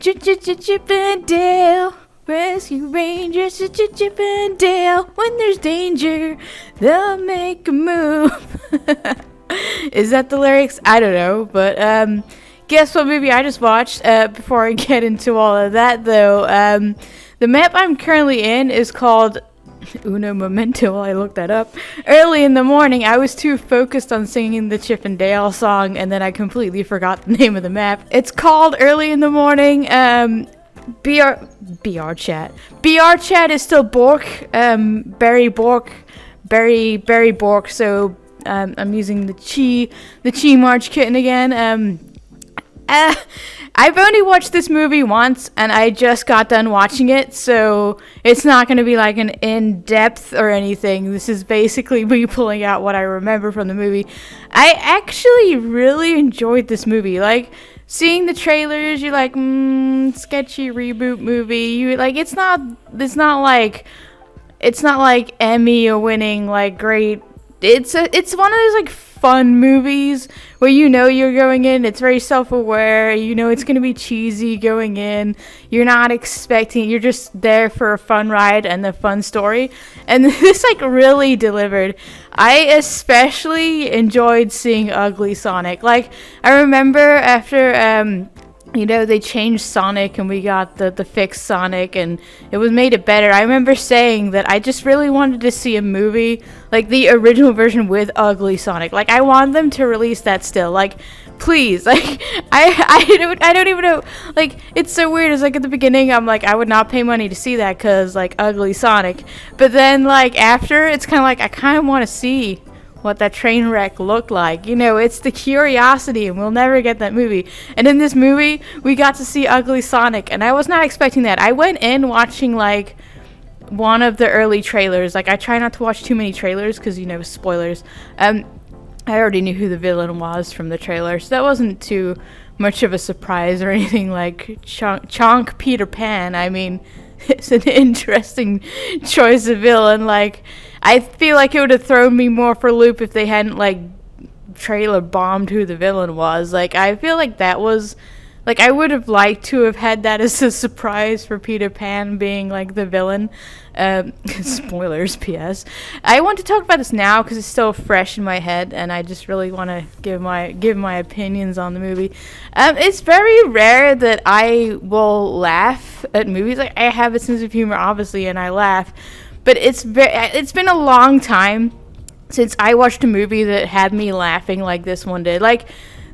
Chip and Dale, Rescue Rangers, Chip and Dale. When there's danger, they'll make a move. Is that the lyrics? I don't know, but guess what movie I just watched? Before I get into all of that, though, the map I'm currently in is called Uno Momento. I looked that up early in the morning. I was too focused on singing the Chip and Dale song, and then I completely forgot the name of the map. It's called Early in the Morning. Vrchat. Vrchat is still Bork. Barry Bork. Barry Bork. So I'm using the Chi March kitten again. I've only watched this movie once, and I just got done watching it, so it's not going to be like an in-depth or anything. This is basically me pulling out what I remember from the movie. I actually really enjoyed this movie. Like, seeing the trailers, you're like, sketchy reboot movie. You like, it's not like Emmy or winning like great. It's one of those like fun movies where you're going in, it's very self-aware, it's going to be cheesy going in, you're not expecting, you're just there for a fun ride and a fun story, and this like really delivered. I especially enjoyed seeing Ugly Sonic. Like, I remember after they changed Sonic and we got the fixed Sonic and it made it better. I remember saying that I just really wanted to see a movie like the original version with Ugly Sonic. Like, I want them to release that still. Like, please. Like, I don't even know. Like, it's so weird. It's like at the beginning I'm like, I would not pay money to see that because like Ugly Sonic. But then like after, it's kind of like I kind of want to see what that train wreck looked like. It's the curiosity, and we'll never get that movie. And in this movie, we got to see Ugly Sonic, and I was not expecting that. I went in watching like one of the early trailers. Like, I try not to watch too many trailers because spoilers. I already knew who the villain was from the trailer, so that wasn't too much of a surprise or anything. Like Chonk Peter Pan, I mean, it's an interesting choice of villain. Like, I feel like it would have thrown me more for a loop if they hadn't like trailer bombed who the villain was. Like, I feel like that was like, I would have liked to have had that as a surprise for Peter Pan being like the villain. Spoilers, P.S. I want to talk about this now because it's still fresh in my head, and I just really want to give my opinions on the movie. It's very rare that I will laugh at movies. Like, I have a sense of humor, obviously, and I laugh. But it's been a long time since I watched a movie that had me laughing like this one did. Like,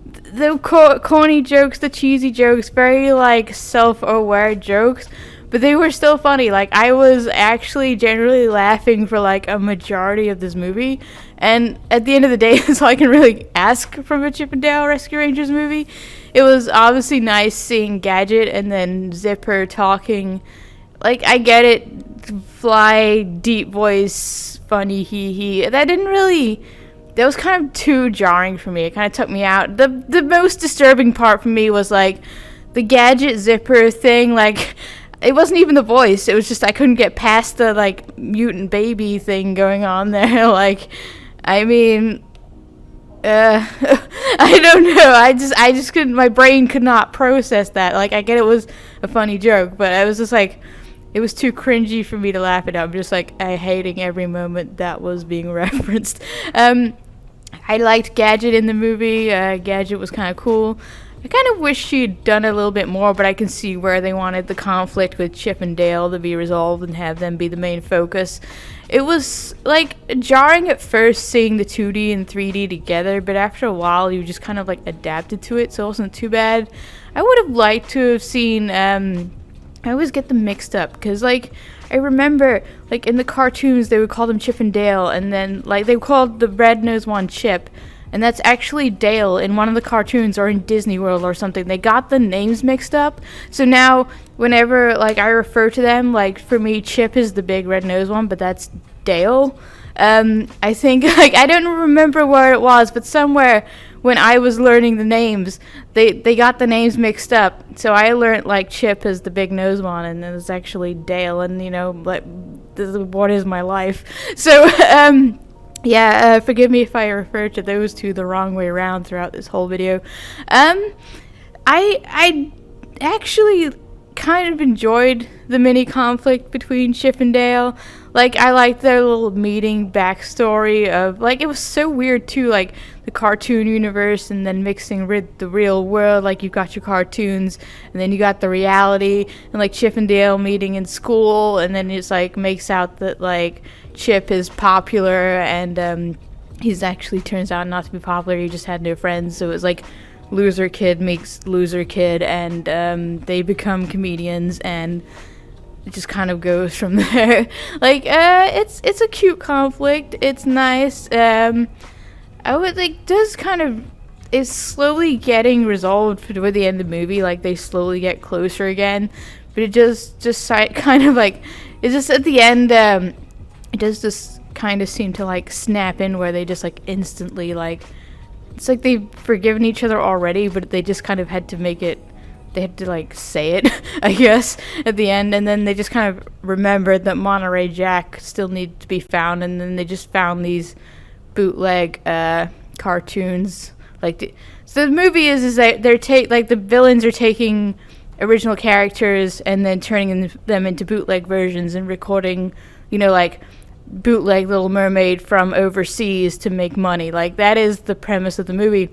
the corny jokes, the cheesy jokes, very like self-aware jokes, but they were still funny. Like, I was actually generally laughing for like a majority of this movie. And at the end of the day, that's all I can really ask from a Chip and Dale Rescue Rangers movie. It was obviously nice seeing Gadget and then Zipper talking. Like, I get it, fly, deep voice, funny, hee. That was kind of too jarring for me. It kind of took me out. The most disturbing part for me was, like, the Gadget Zipper thing. Like, it wasn't even the voice. It was just I couldn't get past the, like, mutant baby thing going on there. Like, I mean, I don't know. I just couldn't, my brain could not process that. Like, I get it was a funny joke, but I was just like, it was too cringy for me to laugh at. I'm just like, hating every moment that was being referenced. I liked Gadget in the movie. Gadget was kind of cool. I kind of wish she'd done a little bit more, but I can see where they wanted the conflict with Chip and Dale to be resolved and have them be the main focus. It was, like, jarring at first seeing the 2D and 3D together, but after a while you just kind of, like, adapted to it, so it wasn't too bad. I would have liked to have seen, I always get them mixed up, because, like, I remember, like, in the cartoons, they would call them Chip and Dale, and then, like, they called the red-nosed one Chip, and that's actually Dale in one of the cartoons, or in Disney World or something. They got the names mixed up, so now, whenever, like, I refer to them, like, for me, Chip is the big red-nosed one, but that's Dale. I think, like, I don't remember where it was, but somewhere when I was learning the names, they got the names mixed up. So I learned, like, Chip is the big nose one, and it was actually Dale, and, like, what is my life? So, forgive me if I refer to those two the wrong way around throughout this whole video. I actually kind of enjoyed the mini conflict between Chip and Dale. Like, I liked their little meeting backstory of, like, it was so weird too, like, the cartoon universe and then mixing with the real world. Like, you've got your cartoons and then you got the reality, and like Chip and Dale meeting in school, and then it's like makes out that like Chip is popular, and he's actually turns out not to be popular. He just had no friends. So it was like loser kid meets loser kid, and they become comedians, and it just kind of goes from there. Like, it's a cute conflict. It's nice. I would like does kind of is slowly getting resolved toward the end of the movie. Like, they slowly get closer again, but it just kind of like it's just at the end. It does just kind of seem to like snap in where they just like instantly like it's like they've forgiven each other already, but they just kind of had to make it. They had to like say it, I guess, at the end, and then they just kind of remembered that Monterey Jack still needed to be found, and then they just found these bootleg cartoons. Like, so the movie is that like the villains are taking original characters and then turning them into bootleg versions and recording, like bootleg Little Mermaid from overseas to make money. Like, that is the premise of the movie.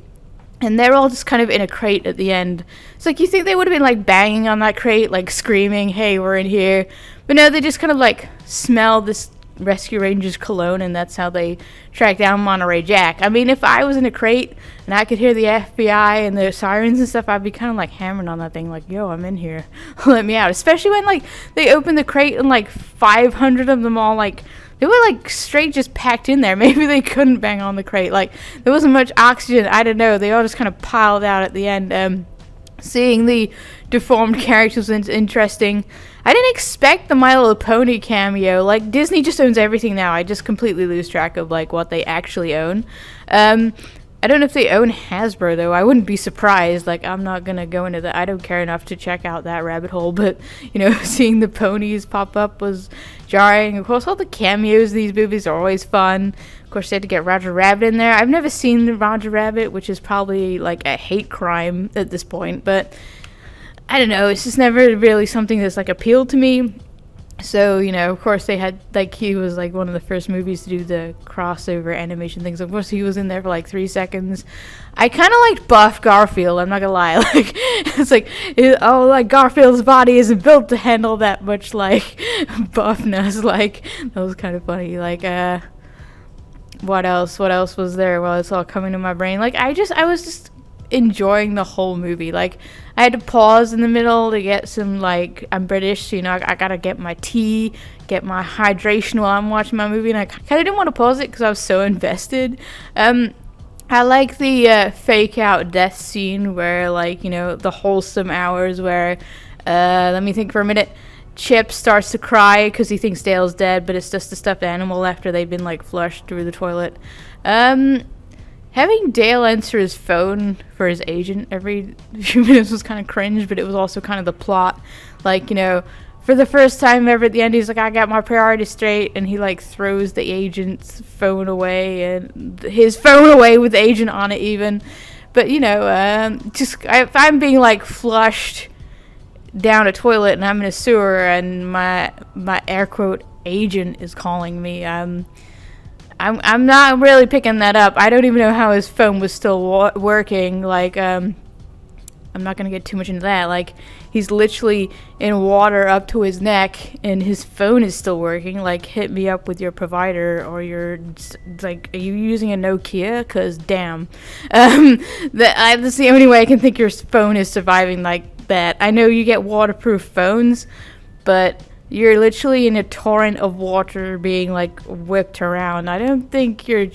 And they're all just kind of in a crate at the end. It's like, you think they would have been like banging on that crate, like screaming, "Hey, we're in here." But no, they just kind of like smell this Rescue Rangers cologne, and that's how they track down Monterey Jack. I mean, if I was in a crate and I could hear the FBI and the sirens and stuff, I'd be kind of like hammering on that thing, like, "Yo, I'm in here. Let me out." Especially when like they open the crate and like 500 of them all like they were like straight just packed in there. Maybe they couldn't bang on the crate. Like, there wasn't much oxygen. I don't know. They all just kind of piled out at the end. Seeing the deformed characters was interesting. I didn't expect the My Little Pony cameo. Like, Disney just owns everything now. I just completely lose track of like what they actually own. I don't know if they own Hasbro, though. I wouldn't be surprised. Like, I'm not going to go into that. I don't care enough to check out that rabbit hole. But, seeing the ponies pop up was jarring. Of course, all the cameos in these movies are always fun. Of course, they had to get Roger Rabbit in there. I've never seen Roger Rabbit, which is probably, like, a hate crime at this point. But, I don't know. It's just never really something that's, like, appealed to me. So, of course they had, like, he was, like, one of the first movies to do the crossover animation things. Of course, he was in there for, like, 3 seconds. I kind of liked Buff Garfield, I'm not gonna lie. Like, it's like, like, Garfield's body isn't built to handle that much, like, buffness. Like, that was kind of funny. Like, what else was there? Well, it's all coming to my brain. Like, I was just enjoying the whole movie. Like, I had to pause in the middle to get some, like, I'm British, so, I gotta get my tea, get my hydration while I'm watching my movie, and I kind of didn't want to pause it because I was so invested. I like the fake out death scene where, like, the wholesome hours where, let me think for a minute, Chip starts to cry because he thinks Dale's dead, but it's just a stuffed animal after they've been, like, flushed through the toilet. Having Dale answer his phone for his agent every few minutes was kind of cringe, but it was also kind of the plot. Like, for the first time ever at the end, he's like, "I got my priorities straight," and he, like, throws the agent's phone away, and his phone away with the agent on it even. But, if I'm being, like, flushed down a toilet and I'm in a sewer and my air quote agent is calling me, I'm not really picking that up. I don't even know how his phone was still working. Like, I'm not going to get too much into that. Like, he's literally in water up to his neck, and his phone is still working. Like, hit me up with your provider, or like, are you using a Nokia? Because, damn. That's the only way I can think your phone is surviving like that. I know you get waterproof phones, but you're literally in a torrent of water being, like, whipped around. I don't think you're...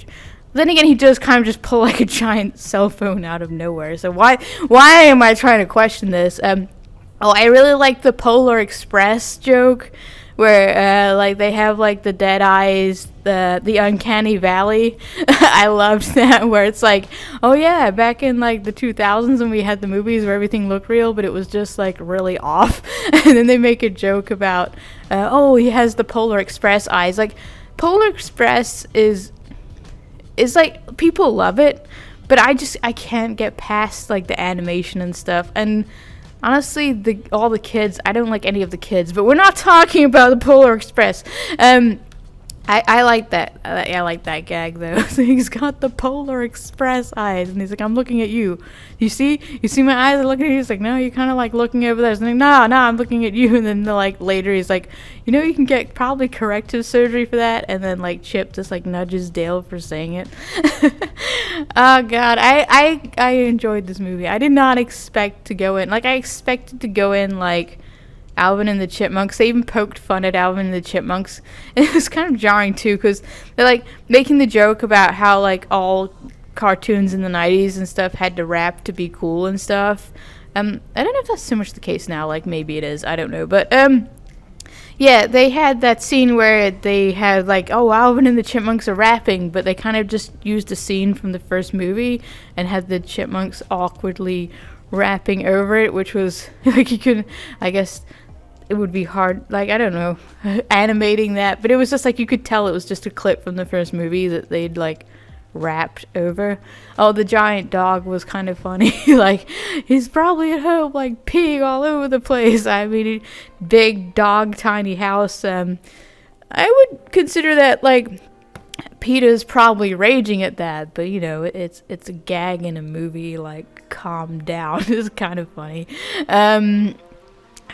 Then again, he does kind of just pull, like, a giant cell phone out of nowhere. So why am I trying to question this? I really like the Polar Express joke where, like, they have, like, the dead eyes, the uncanny valley. I loved that, where it's like, oh yeah, back in, like, the 2000s when we had the movies where everything looked real, but it was just, like, really off. And then they make a joke about, he has the Polar Express eyes. Like, Polar Express is like, people love it, but I can't get past, like, the animation and stuff. And honestly, all the kids, I don't like any of the kids, but we're not talking about the Polar Express. I like that. I like that gag though. So he's got the Polar Express eyes, and he's like, "I'm looking at you. You see my eyes are looking at you." He's like, "No, you're kind of like looking over there." He's like, "No, I'm looking at you." And then like later, he's like, "You can get probably corrective surgery for that." And then like Chip just like nudges Dale for saying it. Oh God, I enjoyed this movie. I did not expect to go in. Like I expected to go in like Alvin and the Chipmunks. They even poked fun at Alvin and the Chipmunks. And it was kind of jarring too, because they're like making the joke about how like all cartoons in the 90s and stuff had to rap to be cool and stuff. I don't know if that's so much the case now. Like maybe it is. I don't know. But yeah, they had that scene where they had like, oh, Alvin and the Chipmunks are rapping, but they kind of just used a scene from the first movie and had the Chipmunks awkwardly rapping over it, which was like you could, I guess. It would be hard, like, I don't know, animating that, but it was just like you could tell it was just a clip from the first movie that they'd like rapped over. Oh, the giant dog was kind of funny. Like, he's probably at home like peeing all over the place. I mean, big dog, tiny house. I would consider that like Peter's probably raging at that, but it's a gag in a movie. Like, calm down. It's kind of funny.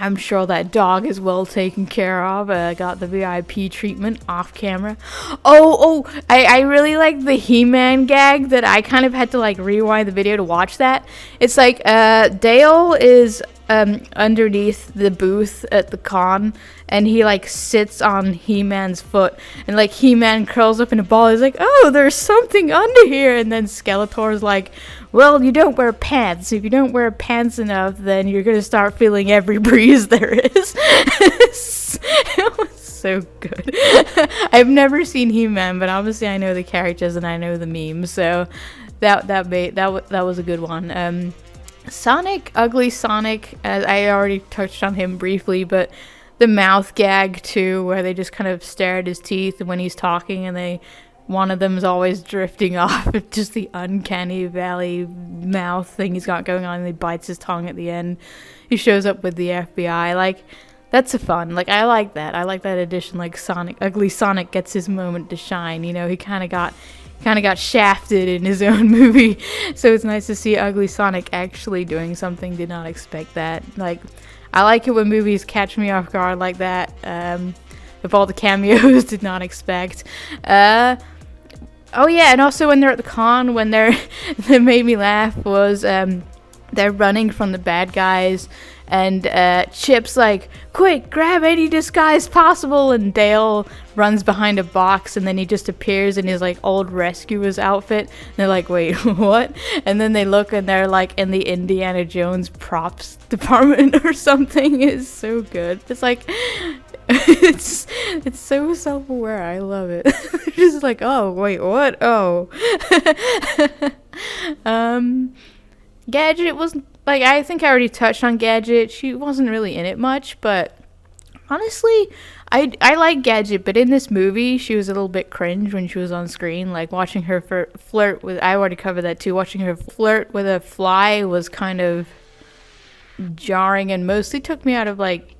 I'm sure that dog is well taken care of. Got the VIP treatment off camera. I really like the He-Man gag that I kind of had to like rewind the video to watch that. It's like Dale is underneath the booth at the con, and he like sits on He-Man's foot, and like He-Man curls up in a ball. He's like, "Oh, there's something under here," and then Skeletor's like, "Well, you don't wear pants. If you don't wear pants enough, then you're gonna start feeling every breeze there is." It was so good. I've never seen He-Man, but obviously I know the characters and I know the memes, so that was a good one. Sonic, Ugly Sonic, as I already touched on him briefly, but the mouth gag too, where they just kind of stare at his teeth when he's talking, and one of them is always drifting off. Just the uncanny valley mouth thing he's got going on, and he bites his tongue at the end. He shows up with the FBI. Like, that's a fun. Like, I like that. I like that addition. Like, Ugly Sonic gets his moment to shine. He kind of got shafted in his own movie, so it's nice to see Ugly Sonic actually doing something. Did not expect that. Like, I like it when movies catch me off guard like that. With all the cameos, did not expect. Oh yeah, and also when they're at the con, when that made me laugh was they're running from the bad guys, and Chip's like, "Quick, grab any disguise possible," and Dale runs behind a box, and then he just appears in his like old rescuer's outfit, and they're like, "Wait, what?" And then they look, and they're like in the Indiana Jones props department or something. It's so good. It's like it's so self-aware. I love it. Just like, "Oh, wait, what? Oh." Gadget was like, I think I already touched on Gadget. She wasn't really in it much, but honestly, I like Gadget, but in this movie, she was a little bit cringe when she was on screen. Like, watching her flirt with, I already covered that too, watching her flirt with a fly was kind of jarring and mostly took me out of, like,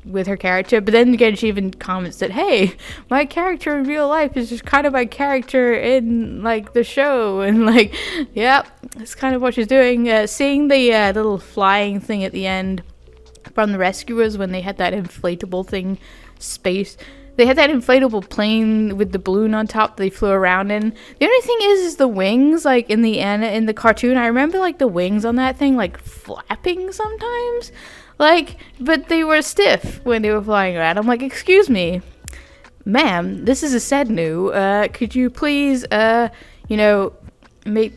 with her character. But then again, she even comments that, "Hey, my character in real life is just kind of my character in like the show," and like, yeah, that's kind of what she's doing. Seeing the little flying thing at the end from the rescuers when they had that inflatable thing, they had that inflatable plane with the balloon on top they flew around in. The only thing is the wings, like in the cartoon, I remember like the wings on that thing like flapping sometimes. Like, but they were stiff when they were flying around. I'm like, "Excuse me, ma'am, this is a set new. Could you please, make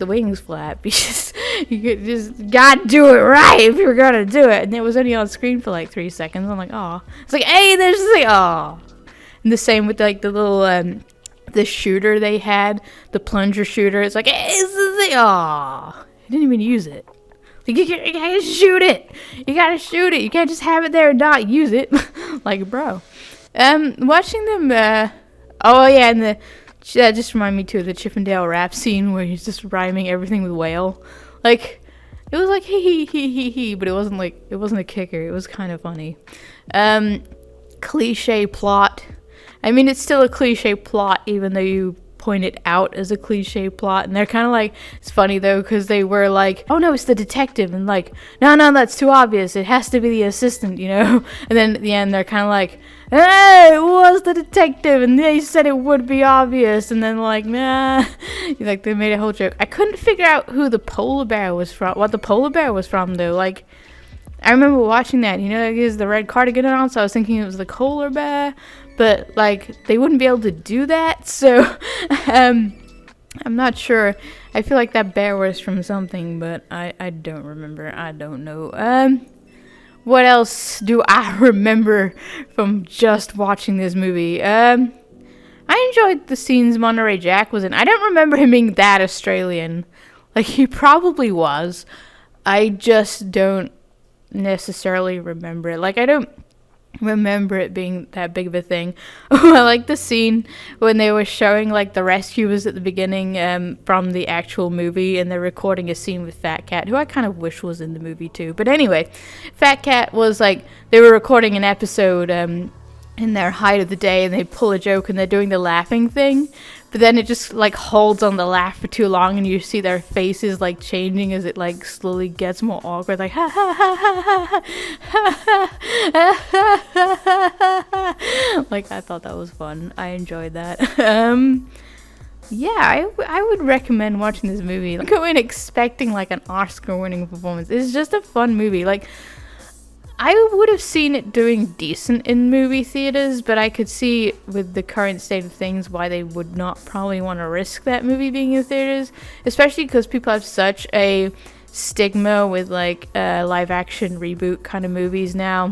the wings flap?" Because you just gotta do it right if you're gonna do it. And it was only on screen for like 3 seconds. I'm like, "Oh." It's like, "Hey, there's the oh." And the same with like the little the shooter they had, the plunger shooter. It's like, "Hey, this is the oh." I didn't even use it. You gotta shoot it. You gotta shoot it. You can't just have it there and not use it. Like, bro. Watching them, oh yeah, and that just reminded me too of the Chippendale rap scene where he's just rhyming everything with whale. Like, It was like he, but it wasn't a kicker. It was kind of funny. Cliche plot. I mean, it's still a cliche plot, even though you point it out as a cliche plot. And they're kind of like, it's funny though, because they were like, oh no, it's the detective, and like, no, that's too obvious. It has to be the assistant, you know. And then at the end, they're kind of like, hey, it was the detective, and they said it would be obvious. And then like, nah, like they made a whole joke. I couldn't figure out who the polar bear was from. What the polar bear was from though, like. I remember watching that, you know, like, is the red cardigan on, so I was thinking it was the polar bear, but, like, they wouldn't be able to do that, so, I'm not sure. I feel like that bear was from something, but I don't remember. I don't know. What else do I remember from just watching this movie? I enjoyed the scenes Monterey Jack was in. I don't remember him being that Australian. Like, he probably was. I just don't necessarily remember it. Like, I don't remember it being that big of a thing. I like the scene when they were showing like the rescuers at the beginning from the actual movie, and they're recording a scene with Fat Cat, who I kind of wish was in the movie too. But anyway, Fat Cat was like, they were recording an episode in their height of the day, and they pull a joke and they're doing the laughing thing, but then it just like holds on the laugh for too long, and you see their faces like changing as it like slowly gets more awkward, like ha ha ha ha ha ha ha. Like, I thought that was fun. I enjoyed that. Yeah, I would recommend watching this movie. Like, go in expecting like an Oscar-winning performance. It's just a fun movie. Like, I would have seen it doing decent in movie theaters, but I could see with the current state of things why they would not probably want to risk that movie being in theaters, especially because people have such a stigma with like live action reboot kind of movies now.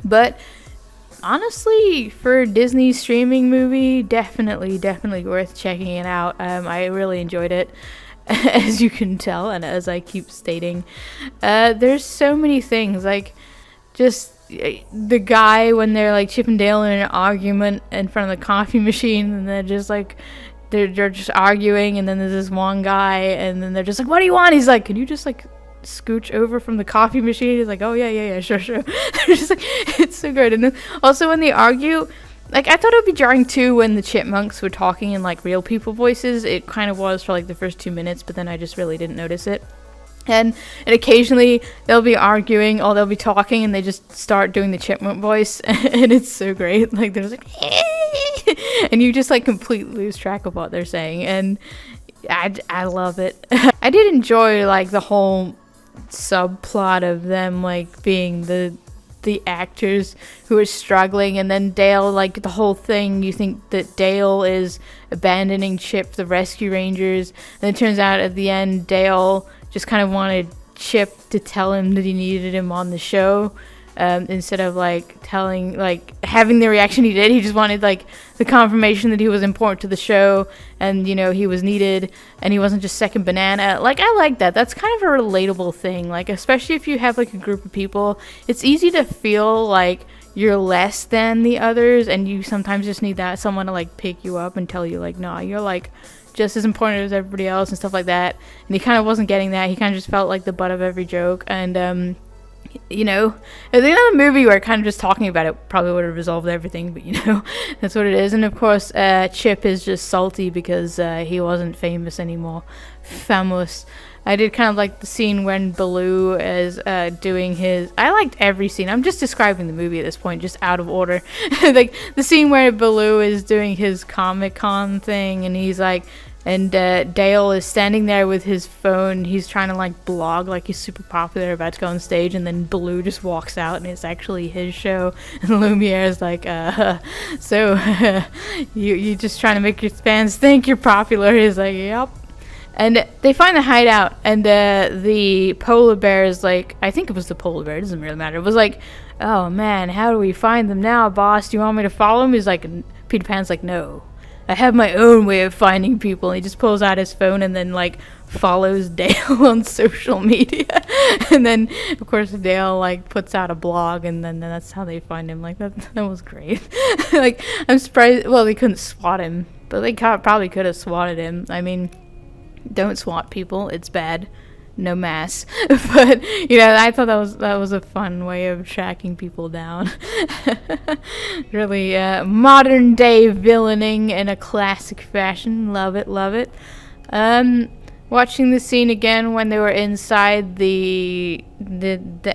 But honestly, for a Disney streaming movie, definitely worth checking it out. I really enjoyed it. As you can tell, and as I keep stating, there's so many things, like just the guy when they're like Chip and Dale in an argument in front of the coffee machine, and they're just like they're just arguing, and then there's this one guy, and then they're just like, what do you want? He's like, can you just like scooch over from the coffee machine? He's like, oh yeah, sure. They're just like, it's so good. And then also when they argue, like, I thought it would be jarring too when the chipmunks were talking in like real people voices. It kind of was for like the first 2 minutes, but then I just really didn't notice it. And occasionally they'll be arguing or they'll be talking and they just start doing the chipmunk voice, and it's so great. Like, they're just like and you just like completely lose track of what they're saying, and I love it. I did enjoy like the whole subplot of them like being the actors who are struggling, and then Dale, like the whole thing, you think that Dale is abandoning Chip, the rescue rangers, and it turns out at the end Dale just kind of wanted Chip to tell him that he needed him on the show, instead of like having the reaction he did. He just wanted like the confirmation that he was important to the show, and you know, he was needed, and he wasn't just second banana. Like, I like that. That's kind of a relatable thing, like especially if you have like a group of people. It's easy to feel like you're less than the others, and you sometimes just need that someone to like pick you up and tell you like, nah, you're like just as important as everybody else and stuff like that. And he kind of wasn't getting that. He kind of just felt like the butt of every joke, and you know, at the end of the movie where kind of just talking about it probably would have resolved everything, but you know, that's what it is. And of course, Chip is just salty because he wasn't famous anymore. Famous. I did kind of like the scene when Baloo is doing his... I liked every scene. I'm just describing the movie at this point, just out of order. Like, the scene where Baloo is doing his Comic-Con thing, and he's like... And Dale is standing there with his phone. He's trying to like blog, like he's super popular, about to go on stage, and then Baloo just walks out, and it's actually his show. And Lumiere is like, so you just trying to make your fans think you're popular? He's like, yep. And they find the hideout, and the polar bear is like, I think it was the polar bear, it doesn't really matter. It was like, oh man, how do we find them now, boss? Do you want me to follow him? He's like, Peter Pan's like, no. I have my own way of finding people. And he just pulls out his phone and then like follows Dale on social media. And then of course Dale like puts out a blog, and then that's how they find him. Like, that was great. Like, I'm surprised. Well, they couldn't swat him, but they probably could have swatted him. I mean, don't swat people. It's bad. no mass. But I thought that was a fun way of tracking people down. Really modern day villaining in a classic fashion. Love it, love it. Watching the scene again when they were inside the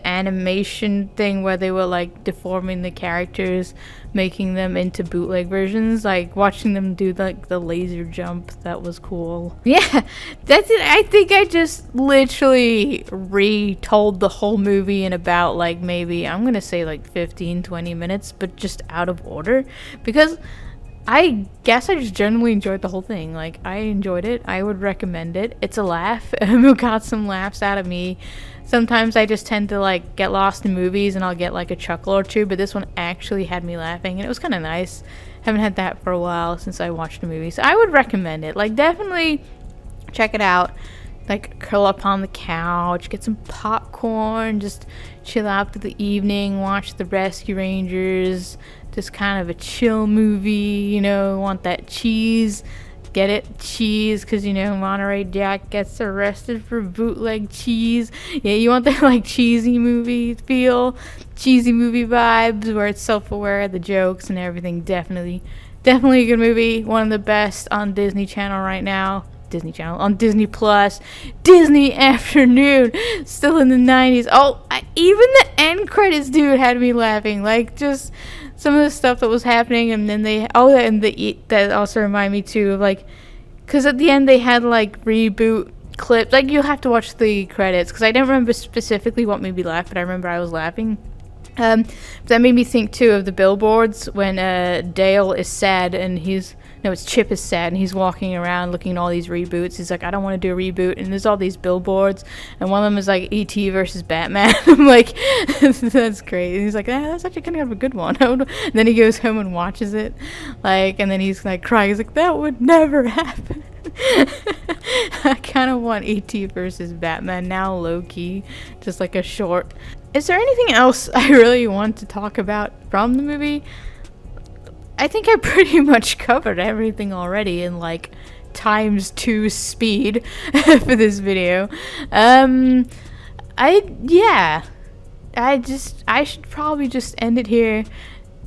animation thing where they were like deforming the characters, making them into bootleg versions, like watching them do like the laser jump, that was cool. Yeah, that's it. I think I just literally retold the whole movie in about like maybe, I'm gonna say like 15-20 minutes, but just out of order, because I guess I just generally enjoyed the whole thing. Like, I enjoyed it. I would recommend it. It's a laugh. It got some laughs out of me. Sometimes I just tend to, like, get lost in movies and I'll get, like, a chuckle or two. But this one actually had me laughing. And it was kind of nice. Haven't had that for a while since I watched the movie. So I would recommend it. Like, definitely check it out. Like, curl up on the couch. Get some popcorn. Just chill out for the evening. Watch The Rescue Rangers. Just kind of a chill movie, want that cheese, get it, cheese, because, Monterey Jack gets arrested for bootleg cheese. Yeah, you want that, like, cheesy movie feel, cheesy movie vibes, where it's self-aware, the jokes and everything. Definitely a good movie, one of the best on Disney Channel right now. Disney Channel, on Disney Plus, Disney Afternoon, still in the 90s. Even the end credits, dude, had me laughing. Like, just some of the stuff that was happening, and then that also remind me too of, like, because at the end they had like reboot clips. Like, you'll have to watch the credits, because I don't remember specifically what made me laugh, but I remember I was laughing. But that made me think too of the billboards when Dale is sad and it's Chip is sad and he's walking around looking at all these reboots. He's like, I don't want to do a reboot, and there's all these billboards, and one of them is like E.T. versus Batman. I'm like, that's great. And he's like, that's actually kind of a good one. And then he goes home and watches it, like, and then he's like crying. He's like, that would never happen. I kind of want E.T. versus Batman now, low-key, just like a short. Is there anything else I really want to talk about from the movie? I think I pretty much covered everything already in like ×2 speed for this video. I should probably just end it here.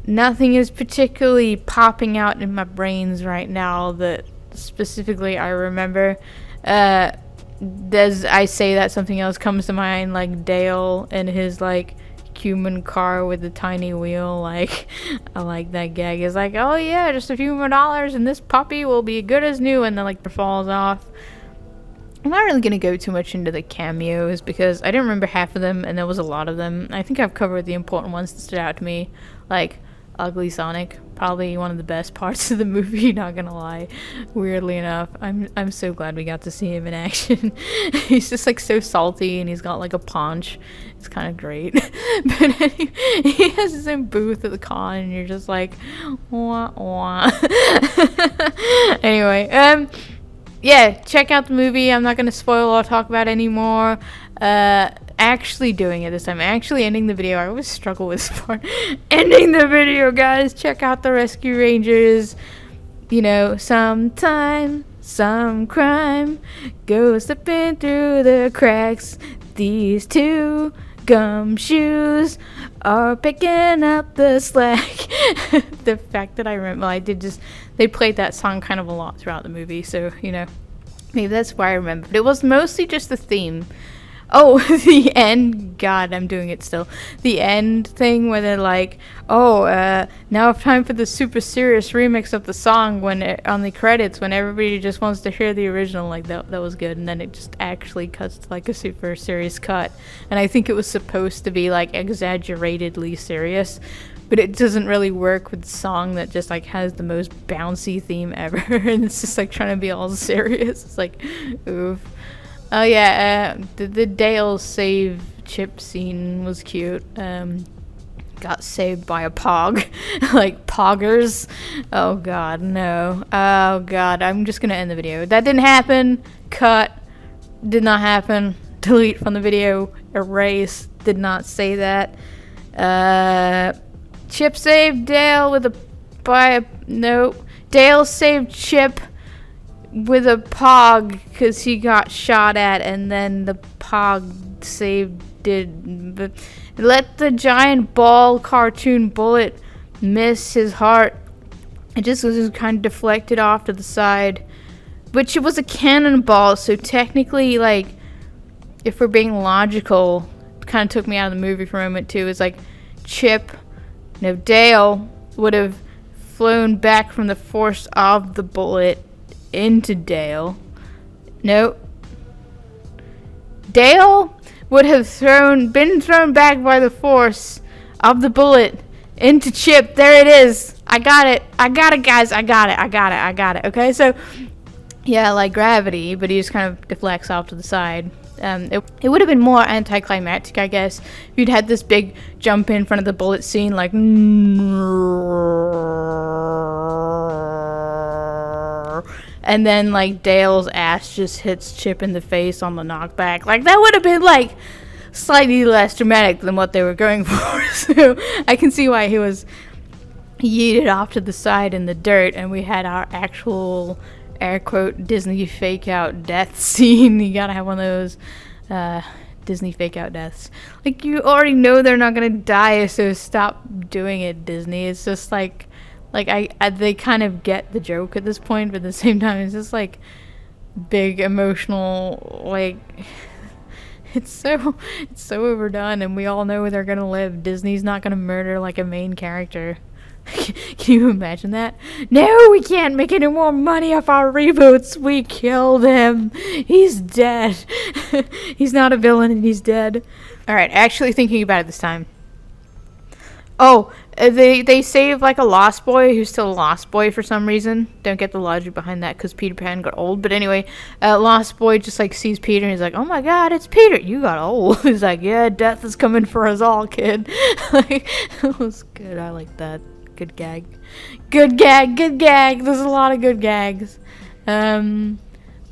Nothing is particularly popping out in my brains right now that specifically I remember. As I say that, something else comes to mind, like Dale and his like human car with the tiny wheel. Like, I like that gag. It's like, oh yeah, just a few more dollars and this puppy will be good as new, and then like it falls off. I'm not really gonna go too much into the cameos because I didn't remember half of them, and there was a lot of them. I think I've covered the important ones that stood out to me, like Ugly Sonic, probably one of the best parts of the movie, not gonna lie. Weirdly enough, I'm so glad we got to see him in action. He's just like so salty, and he's got like a paunch. It's kind of great. But anyway, he has his own booth at the con, and you're just like, wah wah. Anyway, yeah, check out the movie. I'm not gonna spoil or talk about it anymore. Actually doing it this time, actually ending the video. I always struggle with this part. Ending the video, guys. Check out the Rescue Rangers. Sometime some crime goes slipping through the cracks. These two gumshoes are picking up the slack. The fact that I remember, they played that song kind of a lot throughout the movie, so maybe that's why I remember. But it was mostly just the theme. Oh, the end. God, I'm doing it still. The end thing where they're like, now time for the super serious remix of the song on the credits when everybody just wants to hear the original. Like, that was good. And then it just actually cuts to like a super serious cut. And I think it was supposed to be like exaggeratedly serious, but it doesn't really work with the song that just like has the most bouncy theme ever. And it's just like trying to be all serious. It's like, oof. Oh yeah, the Dale save Chip scene was cute. Got saved by a pog. Like poggers. Oh god, no. Oh god, I'm just gonna end the video. That didn't happen. Cut. Did not happen. Delete from the video. Erase. Did not say that. Chip saved Dale with no. Dale saved Chip with a pog because he got shot at, and then the pog saved it. But let the giant ball cartoon bullet miss his heart. It just was kind of deflected off to the side, which it was a cannonball, so technically, like, if we're being logical, it kind of took me out of the movie for a moment too. It's like Dale would have flown back from the force of the bullet into Dale. Nope. Dale would have been thrown back by the force of the bullet into Chip. There it is. I got it, guys. I got it. Okay, so yeah, like gravity, but he just kind of deflects off to the side. It would have been more anticlimactic, I guess, if you'd had this big jump in front of the bullet scene, like, and then like Dale's ass just hits Chip in the face on the knockback. Like, that would have been like slightly less dramatic than what they were going for. So I can see why he was yeeted off to the side in the dirt, and we had our actual air quote Disney fake out death scene. You gotta have one of those Disney fake out deaths. Like, you already know they're not gonna die, so stop doing it, Disney. It's just like they kind of get the joke at this point, but at the same time it's just like big emotional, like, it's so overdone, and we all know they're gonna live. Disney's not gonna murder like a main character. Can you imagine that? No, we can't make any more money off our reboots. We killed him. He's dead. He's not a villain and he's dead. Alright, actually thinking about it this time. Oh, they save like a lost boy who's still a lost boy for some reason. Don't get the logic behind that because Peter Pan got old. But anyway, lost boy just like sees Peter and he's like, oh my god, it's Peter. You got old. He's like, yeah, death is coming for us all, kid. Like, it was good. I like that. Good gag. Good gag. There's a lot of good gags. They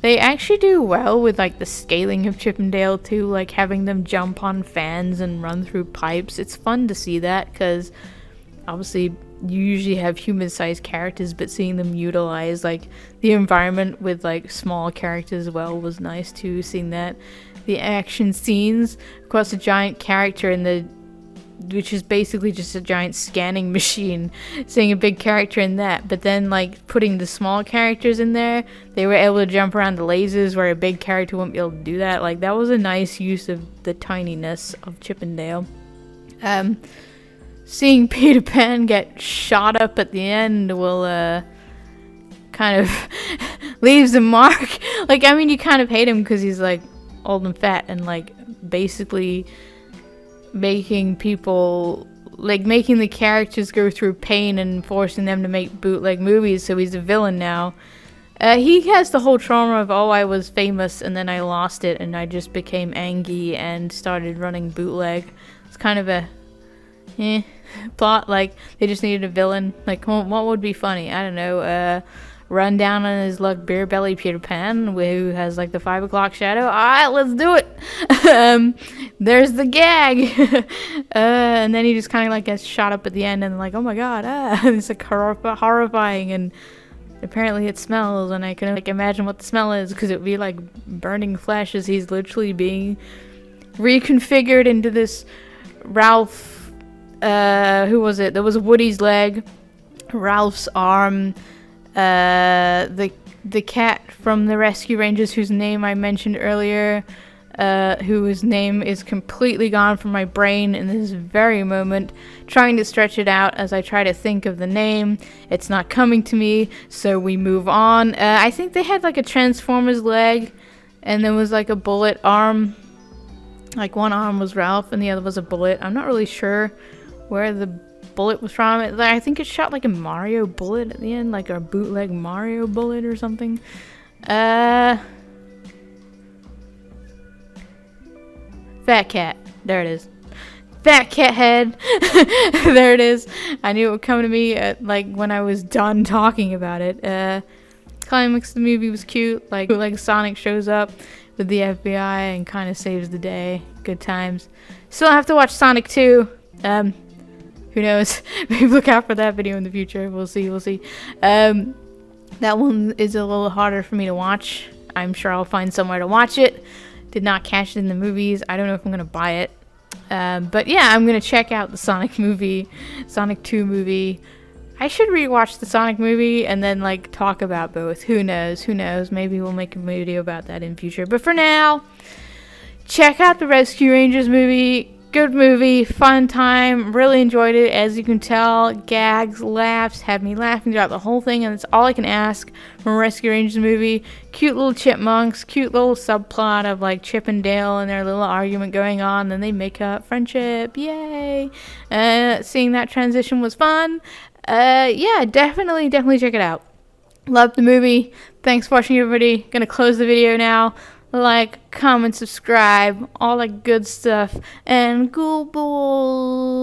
actually do well with like the scaling of Chip and Dale too, like having them jump on fans and run through pipes. It's fun to see that because obviously you usually have human-sized characters, but seeing them utilize like the environment with like small characters as well was nice too. Seeing that the action scenes, of course, a giant character in the which is basically just a giant scanning machine, seeing a big character in that, but then like putting the small characters in there, they were able to jump around the lasers where a big character wouldn't be able to do that. Like, that was a nice use of the tininess of Chip and Dale. Seeing Peter Pan get shot up at the end will kind of leaves a mark. Like, I mean, you kind of hate him because he's like old and fat and like basically making people, like, making the characters go through pain and forcing them to make bootleg movies, so he's a villain now. He has the whole trauma of, oh, I was famous and then I lost it and I just became angry and started running bootleg. It's kind of a plot, like, they just needed a villain. Like, what would be funny? I don't know, run down on his luck beer belly Peter Pan who has like the 5 o'clock shadow. Alright, let's do it. There's the gag. And then he just kind of like gets shot up at the end and like, oh my god, it's like horrifying, and apparently it smells, and I can like imagine what the smell is because it would be like burning flesh as he's literally being reconfigured into this Ralph, who was it? There was Woody's leg, Ralph's arm, the cat from the Rescue Rangers whose name I mentioned earlier, whose name is completely gone from my brain in this very moment, trying to stretch it out as I try to think of the name. It's not coming to me, so we move on. I think they had like a Transformers leg, and there was like a bullet arm. Like, one arm was Ralph and the other was a bullet. I'm not really sure where the bullet was from. I think it shot like a Mario bullet at the end, like a bootleg Mario bullet or something. Fat Cat. There it is. Fat Cat head. There it is. I knew it would come to me like when I was done talking about it. Climax of the movie was cute. Like Sonic shows up with the FBI and kind of saves the day. Good times. Still have to watch Sonic 2. Who knows? Maybe look out for that video in the future. We'll see. That one is a little harder for me to watch. I'm sure I'll find somewhere to watch it. Did not catch it in the movies. I don't know if I'm going to buy it. But yeah, I'm going to check out the Sonic 2 movie. I should rewatch the Sonic movie and then like talk about both. Who knows? Maybe we'll make a video about that in future. But for now, check out the Rescue Rangers movie. Good movie, fun time, really enjoyed it. As you can tell, gags, laughs, had me laughing throughout the whole thing, and that's all I can ask from a Rescue Rangers movie. Cute little chipmunks, cute little subplot of like Chip and Dale and their little argument going on, then they make up, friendship, yay! Seeing that transition was fun. Yeah, definitely check it out. Loved the movie. Thanks for watching, everybody. Gonna close the video now. Like, comment, subscribe, all that good stuff, and good boy.